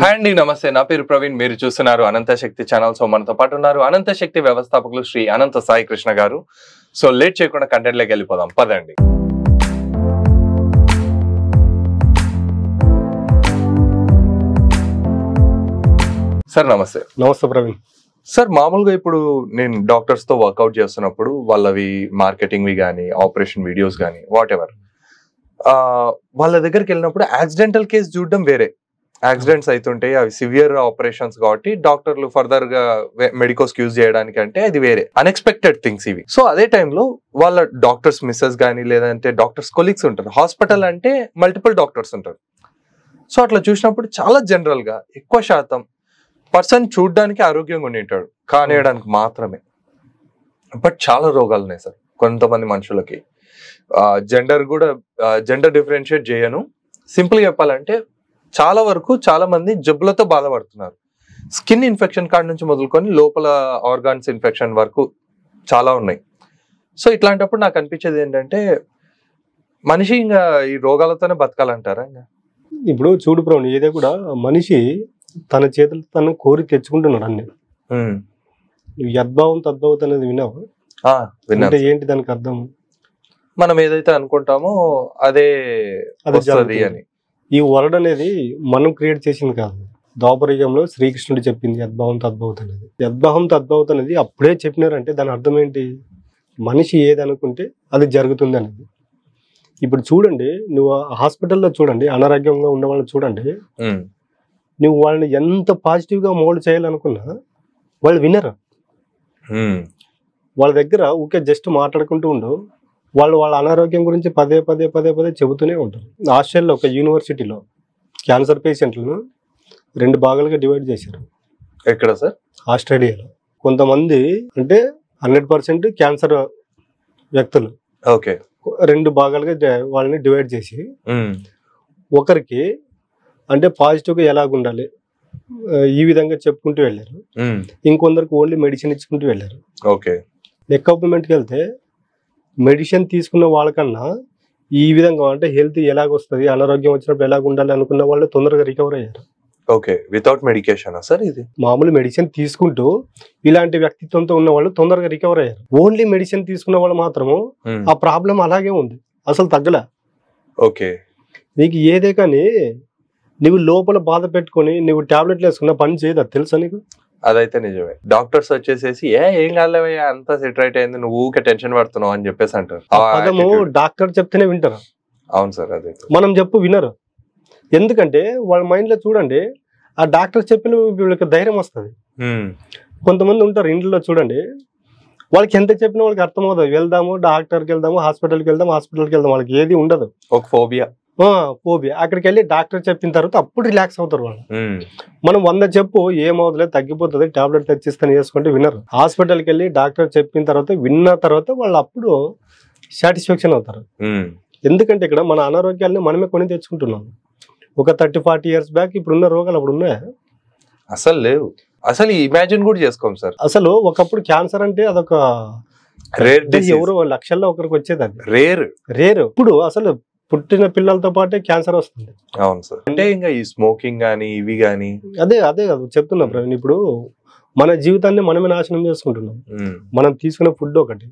Hi అండి, నమస్తే. నా పేరు ప్రవీణ్. మీరు చూస్తున్నారు అనంత శక్తి ఛానల్. సో మనతో పాటు ఉన్నారు అనంత శక్తి వ్యవస్థాపకులు శ్రీ అనంత సాయి కృష్ణ గారు. సో లేట్ చేయకుండా కంటెంట్ లోకి వెళ్ళిపోదాం, పదండి. సార్ నమస్తే. నమస్తే ప్రవీణ్. సార్ మామూలుగా ఇప్పుడు నేను డాక్టర్స్ తో వర్కౌట్ చేస్తున్నప్పుడు వాళ్ళవి మార్కెటింగ్ కానీ ఆపరేషన్ వీడియోస్ కానీ వాట్ ఎవర్, వాళ్ళ దగ్గరికి వెళ్ళినప్పుడు యాక్సిడెంటల్ కేసు చూడడం వేరే, యాక్సిడెంట్స్ అవుతుంటాయి, అవి సివియర్ ఆపరేషన్స్ కాబట్టి డాక్టర్లు ఫర్దర్ గా మెడికోస్ యూజ్ చేయడానికి అంటే అది వేరే అన్ఎక్స్పెక్టెడ్ థింగ్స్ ఇవి. సో అదే టైంలో వాళ్ళ డాక్టర్స్ మిస్సెస్ కానీ లేదంటే డాక్టర్స్ కొలీగ్స్ ఉంటారు. హాస్పిటల్ అంటే మల్టిపుల్ డాక్టర్స్ ఉంటారు. సో అట్లా చూసినప్పుడు చాలా జనరల్ గా ఎక్కువ శాతం పర్సన్ చూడడానికి ఆరోగ్యంగా ఉండి ఉంటాడు, కానియడానికి మాత్రమే. బట్ చాలా రోగాలు ఉన్నాయి సార్ కొంతమంది మనుషులకి. జెండర్ డిఫరెన్షియేట్ చేయను. సింపుల్ చెప్పాలంటే చాలా వరకు చాలా మంది జబ్బులతో బాధపడుతున్నారు. స్కిన్ ఇన్ఫెక్షన్ కాడ నుంచి మొదలుకొని లోపల ఆర్గాన్స్ ఇన్ఫెక్షన్ వరకు చాలా ఉన్నాయి. సో ఇట్లాంటప్పుడు నాకు అనిపించేది ఏంటంటే మనిషి ఇంకా ఈ రోగాలతోనే బతకాలంటారా? ఇప్పుడు చూడు ప్రవీణ్, ఏదే కూడా మనిషి తన చేతులు తను కోరి తెచ్చుకుంటున్నాడు అన్ని. యద్భావం తద్భావం అనేది విన్నావు? అంటే ఏంటి దానికి అర్థం? మనం ఏదైతే అనుకుంటామో అదే వస్తది అని. ఈ వర్డ్ అనేది మనం క్రియేట్ చేసింది కాదు. ద్వాపరయుగంలో శ్రీకృష్ణుడు చెప్పింది యద్భావం తద్భావత అనేది. యద్భావం తద్భావత అనేది అప్పుడే చెప్పినారంటే దాని అర్థం ఏంటి? మనిషి ఏది అనుకుంటే అది జరుగుతుంది అనేది. ఇప్పుడు చూడండి, నువ్వు హాస్పిటల్లో చూడండి, అనారోగ్యంగా ఉన్న వాళ్ళని చూడండి, నువ్వు వాళ్ళని ఎంత పాజిటివ్ గా మోల్డ్ చేయాలనుకున్నా వాళ్ళు వినరు. వాళ్ళ దగ్గర ఊకే జస్ట్ మాట్లాడుకుంటూ ఉండవు. వాళ్ళ అనారోగ్యం గురించి పదే పదే పదే పదే చెబుతూనే ఉంటారు. ఆస్ట్రేలియాలో ఒక యూనివర్సిటీలో క్యాన్సర్ పేషెంట్లను 2 భాగాలుగా డివైడ్ చేశారు. ఎక్కడ సార్? ఆస్ట్రేలియాలో. కొంతమంది అంటే 100% క్యాన్సర్ వ్యక్తులు 2 భాగాలుగా వాళ్ళని డివైడ్ చేసి, ఒకరికి అంటే పాజిటివ్గా ఎలాగుండాలి ఈ విధంగా చెప్పుకుంటూ వెళ్ళారు. ఇంకొందరికి ఓన్లీ మెడిసిన్ ఇచ్చుకుంటూ వెళ్ళారు. నెక్ ఆపరేషన్కి వెళ్తే మెడిసిన్ తీసుకున్న వాళ్ళకన్నా ఈ విధంగా అంటే హెల్త్ ఎలాగొస్తుంది, అనారోగ్యం వచ్చినప్పుడు ఎలాగ ఉండాలి అనుకున్న వాళ్ళు తొందరగా రికవర్ అయ్యారు. Without medication sir? ఇది మామూలు మెడిసిన్ తీసుకుంటూ ఇలాంటి వ్యక్తిత్వంతో ఉన్న వాళ్ళు తొందరగా రికవర్ అయ్యారు. ఓన్లీ మెడిసిన్ తీసుకున్న వాళ్ళు మాత్రము ఆ ప్రాబ్లం అలాగే ఉంది, అసలు తగ్గలే. నీకు ఏదే కానీ నువ్వు లోపల బాధ పెట్టుకుని నువ్వు టాబ్లెట్లు వేసుకున్న పని చేయదు, అది తెలుసా నీకు? అదైతే నిజమే. డాక్టర్స్ వచ్చేసేసి ఏం కాలేవయ్యా అంతా సెట్ రైట్ అయింది, నువ్వు ఊకే టెన్షన్ పడుతున్నావు అని చెప్పేసి అంటారు. పదము డాక్టర్ చెప్తేనే వింటారు. అవును సార్, అదే మనం చెప్పు వినరు. ఎందుకంటే వాళ్ళ మైండ్ లో చూడండి, ఆ డాక్టర్ చెప్పిన వీళ్ళకి ధైర్యం వస్తుంది. కొంతమంది ఉంటారు ఇంట్లో చూడండి, వాళ్ళకి ఎంత చెప్పినా వాళ్ళకి అర్థం అవుతుంది. వెళ్దాము డాక్టర్కి వెళ్దాము, హాస్పిటల్కి వెళ్దాం, వాళ్ళకి ఏది ఉండదు. ఒక ఫోబియా. అక్కడికి వెళ్ళి డాక్టర్ చెప్పిన తర్వాత అప్పుడు రిలాక్స్ అవుతారు వాళ్ళు. మనం 100 చెప్పు ఏమవుతుందో తగ్గిపోతుంది, టాబ్లెట్ తెచ్చిస్తాను వేసుకుంటే వినరు. హాస్పిటల్కి వెళ్ళి డాక్టర్ చెప్పిన తర్వాత విన్న తర్వాత వాళ్ళు అప్పుడు సాటిస్ఫాక్షన్ అవుతారు. ఎందుకంటే ఇక్కడ మన అనారోగ్యాన్ని మనమే కొని తెచ్చుకుంటున్నాం. ఒక 30-40 ఇయర్స్ బ్యాక్ ఇప్పుడున్న రోగాలు అప్పుడు ఉన్నాయా? అసలు లేవు. అసలు ఇమాజిన్ కూడా చేసుకోం సార్. అసలు ఒకప్పుడు క్యాన్సర్ అంటే అదొక ఎవరో లక్షల్లో ఒకరికి వచ్చేది, అది రేర్. ఇప్పుడు అసలు పుట్టిన పిల్లలతో పాటే క్యాన్సర్ వస్తుంది. అవును సార్. అంటే ఇంకా ఈ స్మోకింగ్ గానీ ఇవి గానీ అదే కదా చెప్తున్నా ప్రవీణ్. ఇప్పుడు మన జీవితాన్ని మనమే నాశనం చేసుకుంటున్నాం. మనం తీసుకునే ఫుడ్ ఒకటి,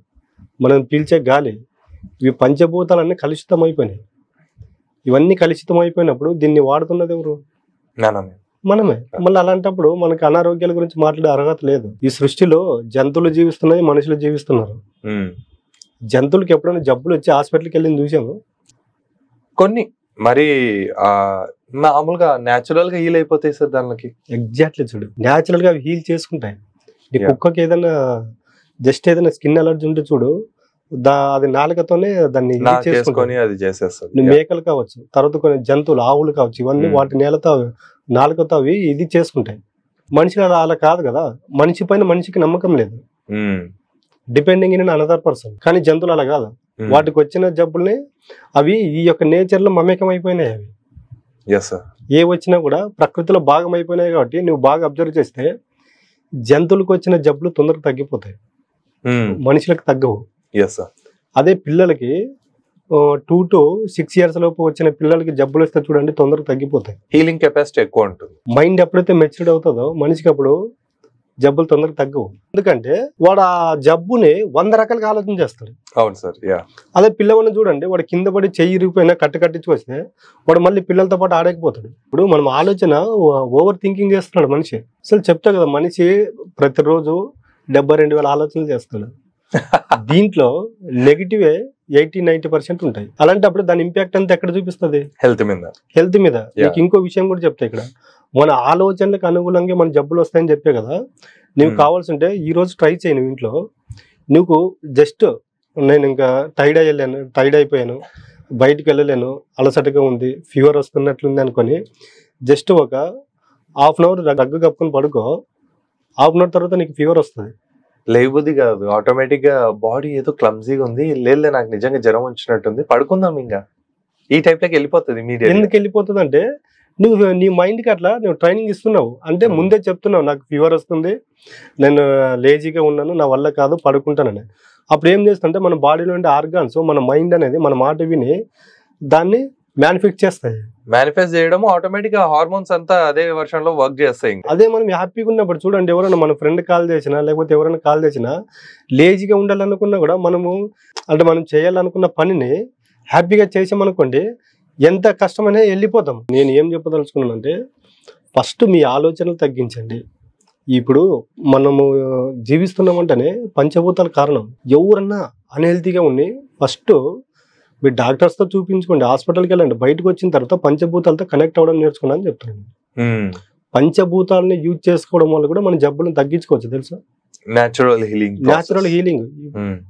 మనం పీల్చే గాలి, ఇవి పంచభూతాలన్నీ కలుషితం అయిపోయినాయి. ఇవన్నీ కలుషితం అయిపోయినప్పుడు దీన్ని వాడుతున్నది ఎవరు? మనమే. మళ్ళీ అలాంటప్పుడు మనకి అనారోగ్యాల గురించి మాట్లాడే అర్హత లేదు. ఈ సృష్టిలో జంతువులు జీవిస్తున్నాయి, మనుషులు జీవిస్తున్నారు. జంతువులకి ఎప్పుడైనా జబ్బులు వచ్చి హాస్పిటల్కి వెళ్ళి చూసాము కొన్ని, మరి మామూలుగా న్యాచురల్ గా హీల్ అయిపోతాయి సార్ దానికి. ఎగ్జాక్ట్లీ చూడు, న్యాచురల్ గా హీల్ చేసుకుంటాయి. నీ కుక్కకి ఏదైనా జస్ట్ ఏదైనా స్కిన్ అలర్జీ ఉంటే చూడు, అది నాలుకతోనే దాన్ని చేసుకొని అది చేసేస్తుంది. నువ్వు మేకలు కావచ్చు, తర్వాత కొన్ని జంతువులు ఆవులు కావచ్చు, ఇవన్నీ వాటి నేలతో నాలుకతో అవి ఇది చేసుకుంటాయి. మనిషి అలా కాదు కదా. మనిషి పైన మనిషికి నమ్మకం లేదు, డిపెండింగ్ ఇన్ అనదర్ పర్సన్. కానీ జంతువులు అలా కాదు. వాటికి వచ్చిన జబ్బుల్ని అవి ఈ యొక్క నేచర్ లో మమేకం అయిపోయినాయి. అవి ఏ వచ్చినా కూడా ప్రకృతిలో భాగం అయిపోయినాయి. కాబట్టి నువ్వు బాగా అబ్జర్వ్ చేస్తే జంతువులకు వచ్చిన జబ్బులు తొందరగా తగ్గిపోతాయి, మనుషులకు తగ్గవు. అదే పిల్లలకి 2 to 6 years లోపు వచ్చిన పిల్లలకి జబ్బులు వస్తే చూడండి తొందరగా తగ్గిపోతాయి. హీలింగ్ కెపాసిటీ ఎక్కువ ఉంటుంది. మైండ్ ఎప్పుడైతే మెచ్యూర్డ్ అవుతుందో మనిషికి అప్పుడు జబ్బులు తొందరగా తగ్గవు. ఎందుకంటే వాడు ఆ జబ్బుని 100 రకాలుగా ఆలోచన చేస్తాడు. అవును సార్. అదే పిల్లవాడిని చూడండి, వాడు కింద పడి చెయ్యి ఇరిగిపోయినా కట్టించి వస్తే వాడు మళ్ళీ పిల్లలతో పాటు ఆడకపోతాడు. ఇప్పుడు మనం ఆలోచన ఓవర్ థింకింగ్ చేస్తున్నాడు మనిషి. అసలు చెప్తా కదా, మనిషి ప్రతిరోజు 72,000 ఆలోచనలు చేస్తాడు. దీంట్లో నెగిటివే 80-90% ఉంటాయి. అలాంటప్పుడు దాని ఇంపాక్ట్ అంతా ఎక్కడ చూపిస్తుంది? హెల్త్ మీద. నీకు ఇంకో విషయం కూడా చెప్తా, ఇక్కడ మన ఆలోచనలకు అనుగుణంగా మన జబ్బులు వస్తాయని చెప్పే కదా. నీకు కావాల్సి ఉంటే ఈ రోజు ట్రై చేయి నువ్వు ఇంట్లో. నువ్వు జస్ట్ నేను ఇంకా టైర్డ్ అయిపోయాను, బయటికి వెళ్ళలేను, అలసటగా ఉంది, ఫీవర్ వస్తున్నట్లుంది అనుకొని జస్ట్ ఒక 1/2 hour దగ్గు కప్పుకొని పడుకో. 1/2 hour తర్వాత నీకు ఫీవర్ వస్తుంది. లేబుద్ది కాదు, ఆటోమేటిక్ గా బాడీ ఏదో క్లమ్జీగా ఉంది, లేదు నాకు నిజంగా జ్వరం వచ్చినట్టుంది, పడుకుందాం ఇంకా, ఈ టైప్ లోకి వెళ్ళిపోతుంది. ఎందుకు వెళ్ళిపోతుంది అంటే నువ్వు నీ మైండ్ కి అట్లా నువ్వు ట్రైనింగ్ ఇస్తున్నావు. అంటే ముందే చెప్తున్నావు నాకు ఫీవర్ వస్తుంది, నేను లేజీగా ఉన్నాను, నా వల్ల కాదు, పడుకుంటానని. అప్పుడు ఏం చేస్తుంటే మన బాడీలో ఉండే ఆర్గాన్స్, మన మైండ్ అనేది మన మాట విని దాన్ని మేనిఫెక్ట్ చేస్తాయి. మేనిఫెస్ట్ చేయడం ఆటోమేటిక్ గా హార్మోన్స్ అంతా అదే వర్షన్ లో వర్క్ చేస్తాయి. అదే మనం హ్యాపీగా ఉన్నప్పుడు చూడండి, ఎవరైనా మన ఫ్రెండ్ కాల్ చేసినా లేకపోతే ఎవరైనా కాల్ చేసినా లేజీగా ఉండాలనుకున్నా కూడా మనము అంటే మనం చేయాలనుకున్న పనిని హ్యాపీగా చేసామనుకోండి, ఎంత కష్టమైనా వెళ్ళిపోతాం. నేను ఏం చెప్పదలుచుకున్నానంటే ఫస్ట్ మీ ఆలోచనలు తగ్గించండి. ఇప్పుడు మనము జీవిస్తున్నామంటేనే పంచభూతాల కారణం. ఎవరన్నా అన్హెల్తీగా ఉండి ఫస్ట్ మీరు డాక్టర్స్తో చూపించుకోండి, హాస్పిటల్కి వెళ్ళండి, బయటకు వచ్చిన తర్వాత పంచభూతాలతో కనెక్ట్ అవ్వడం నేర్చుకున్నా అని చెప్తున్నాను. పంచభూతాలని యూజ్ చేసుకోవడం వల్ల కూడా మన జబ్బులను తగ్గించుకోవచ్చు తెలుసా. న్యాచురల్ హీలింగ్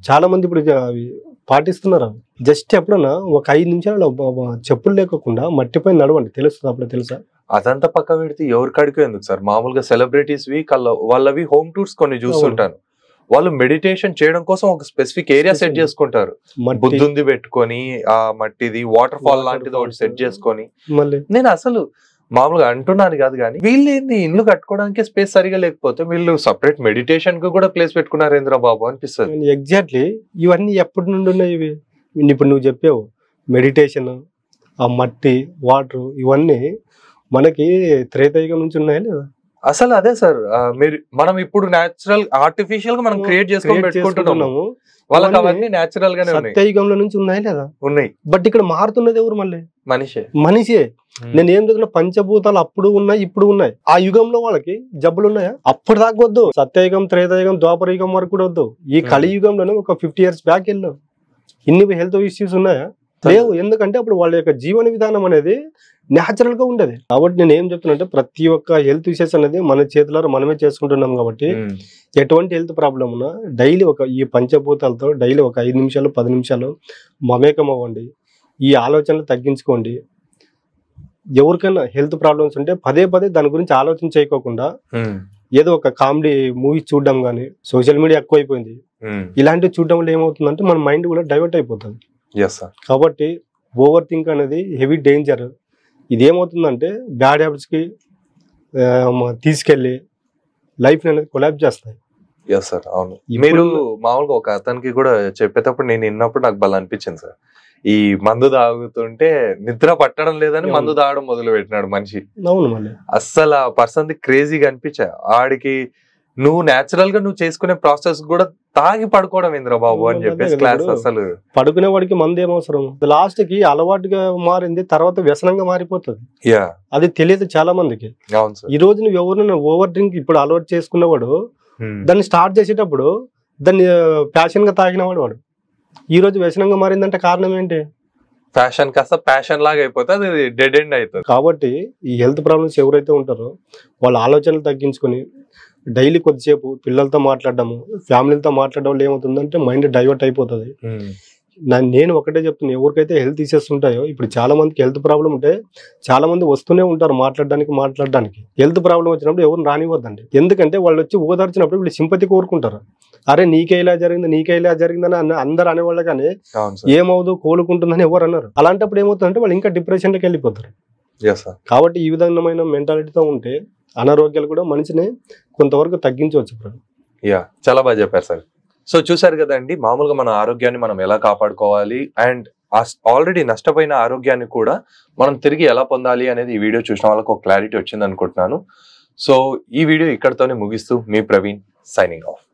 చాలా మంది ఇప్పుడు పాటిస్తున్నారు. జస్ట్ ఎప్పుడన్నా ఒక 5 నిమిషాలు చెప్పులు లేకుండా మట్టిపై నడవండి, తెలుస్తుంది అప్పుడు తెలుసా. అదంతా పక్క పెడితే ఎవరి కాడికి ఎందుకు సార్, మామూలుగా సెలబ్రిటీస్ వాళ్ళవి హోమ్ టూర్స్ కొన్ని చూస్తుంటాను. వాళ్ళు మెడిటేషన్ చేయడం కోసం ఒక స్పెసిఫిక్ ఏరియా సెట్ చేసుకుంటారు, బుద్ధుంది పెట్టుకొని ఆ మట్టిది వాటర్ ఫాల్ లాంటిది ఒకటి సెట్ చేసుకొని. నేను అసలు మామూలుగా అంటున్నాను కాదు కానీ వీళ్ళు ఏంది ఇల్లు కట్టుకోవడానికి స్పేస్ సరిగా లేకపోతే వీళ్ళు సపరేట్ మెడిటేషన్ కు కూడా ప్లేస్ పెట్టుకున్నారు ఏంద్రా బాబు అనిపిస్తుంది. ఎగ్జాక్ట్లీ ఇవన్నీ ఎప్పటి నుండి ఉన్నాయి ఇవి. ఇప్పుడు నువ్వు చెప్పావు మెడిటేషన్, ఆ మట్టి, వాటర్, ఇవన్నీ మనకి త్రేతాయుగం నుంచి ఉన్నాయా లేదా? అసలు అదే సార్, మనం ఇప్పుడు న్యాచురల్ ఆర్టిఫిషియల్ గా మనం క్రియేట్ చేసుకొని పెట్టుకుంటున్నాము. వాళ్ళకి అవన్నీ న్యాచురల్ గానే ఉన్నాయి. సత్యయుగంలో నుంచి ఉన్నాయా లేదా? ఉన్నాయి. బట్ ఇక్కడ మారుతున్నది ఎవరు? మళ్ళీ మనిషే. నేను ఏం చదివిన పంచభూతాలు అప్పుడు ఉన్నాయి, ఇప్పుడు ఉన్నాయి. ఆ యుగంలో వాళ్ళకి జబ్బులు ఉన్నాయా? అప్పుడు దాకా వద్దు, సత్యయుగం, త్రేతాయుగం, ద్వాపర యుగం వరకు కూడా వద్దు. ఈ కలియుగంలోనే ఒక 50 years బ్యాక్ వెళ్ళు, ఇన్ని హెల్త్ ఇష్యూస్ ఉన్నాయా? లేవు. ఎందుకంటే అప్పుడు వాళ్ళ యొక్క జీవన విధానం అనేది న్యాచురల్ గా ఉండేది. కాబట్టి నేను ఏం చెప్తున్నా, ప్రతి ఒక్క హెల్త్ ఇష్యూస్ అనేది మన చేతులారా మనమే చేసుకుంటున్నాం. కాబట్టి ఎటువంటి హెల్త్ ప్రాబ్లం ఉన్నా డైలీ ఈ పంచభూతాలతో డైలీ ఒక 5 నిమిషాలు 10 నిమిషాలు మమేకం అవ్వండి. ఈ ఆలోచనలు తగ్గించుకోండి. ఎవరికైనా హెల్త్ ప్రాబ్లమ్స్ ఉంటే పదే దాని గురించి ఆలోచన చేయకోకుండా ఏదో ఒక కామెడీ మూవీ చూడడం కానీ, సోషల్ మీడియా ఎక్కువైపోయింది, ఇలాంటివి చూడడం వల్ల ఏమవుతుందంటే మన మైండ్ కూడా డైవర్ట్ అయిపోతుంది. కాబట్టి ఓవర్ థింక్ అనేది హెవీ డేంజర్. ఇదేమవుతుందంటే బ్యాడ్ హ్యాబిట్స్ కి తీసుకెళ్లి లైఫ్ అనేది కొలాప్స్ చేస్తాయి. అవును. మీరు మామూలుగా ఒక అతనికి కూడా చెప్పేటప్పుడు నేను విన్నప్పుడు నాకు బాగా అనిపించింది సార్, ఈ మందు తాగుతుంటే నిద్ర పట్టడం లేదని మందు తాగడం మొదలు పెట్టినాడు మనిషి. అవును. మళ్ళీ అస్సలు ఆ పర్సన్ క్రేజీగా అనిపించా. ఆడికి నువ్వు నేచురల్ గా నువ్వు చేసుకునే ప్రాసెస్ కూడా తాగి పడుకోవడం ఏంద్రా బాబు అని చెప్పేసి క్లాస్. అసలు పడుకునే వాడికి మందు ఏమవసరం? లాస్ట్ కి అలవాటుగా మారింది, తర్వాత వ్యసనంగా మారిపోతుంది. అది తెలియదు చాలా మందికి. ఈ రోజు నువ్వు ఎవరైనా ఓవర్ డ్రింక్ ఇప్పుడు అలవాటు చేసుకున్నవాడు దాన్ని స్టార్ట్ చేసేటప్పుడు దాన్ని ప్యాషన్ గా తాగినవాడు వాడు ఈ రోజు వ్యసనంగా మారిందంటే కారణం ఏంటి? ఫ్యాషన్ కాస్త ప్యాషన్ లాగా అయిపోతే అది డెడ్ ఎండ్ అవుతుంది. కాబట్టి ఈ హెల్త్ ప్రాబ్లమ్స్ ఎవరైతే ఉంటారో వాళ్ళ ఆలోచనలు తగ్గించుకొని డైలీ కొద్దిసేపు పిల్లలతో మాట్లాడడము, ఫ్యామిలీతో మాట్లాడడం వల్ల ఏమవుతుందంటే మైండ్ డైవర్ట్ అయిపోతుంది. నేను ఒకటే చెప్తున్నా, ఎవరికైతే హెల్త్ ఇష్యూస్ ఉంటాయో, ఇప్పుడు చాలా మందికి హెల్త్ ప్రాబ్లం ఉంటే చాలా మంది వస్తూనే ఉంటారు మాట్లాడడానికి. హెల్త్ ప్రాబ్లం వచ్చినప్పుడు ఎవరు రానివ్వద్దండి. ఎందుకంటే వాళ్ళు వచ్చి ఓదార్చినప్పుడు వీళ్ళు సింపతి కోరుకుంటారు. అరే నీకే ఇలా జరిగిందని అందరు అనేవాళ్ళు, కానీ ఏమవుదు కోలుకుంటుందని ఎవరు అన్నారు. అలాంటప్పుడు ఏమవుతుందంటే వాళ్ళు ఇంకా డిప్రెషన్లోకి వెళ్ళిపోతారు. కాబట్టి ఈ విధమైన మెంటాలిటీతో ఉంటే అనారోగ్యాలు కూడా మనిషిని కొంతవరకు తగ్గించవచ్చు. చాలా బాగా చెప్పారు సార్. సో చూసారు కదండి, మామూలుగా మన ఆరోగ్యాన్ని మనం ఎలా కాపాడుకోవాలి అండ్ ఆల్రెడీ నష్టపోయిన ఆరోగ్యాన్ని కూడా మనం తిరిగి ఎలా పొందాలి అనేది ఈ వీడియో చూసిన వాళ్ళకి ఒక క్లారిటీ వచ్చింది అనుకుంటున్నాను. సో ఈ వీడియో ఇక్కడతోనే ముగిస్తూ మీ ప్రవీణ్ సైనింగ్ ఆఫ్.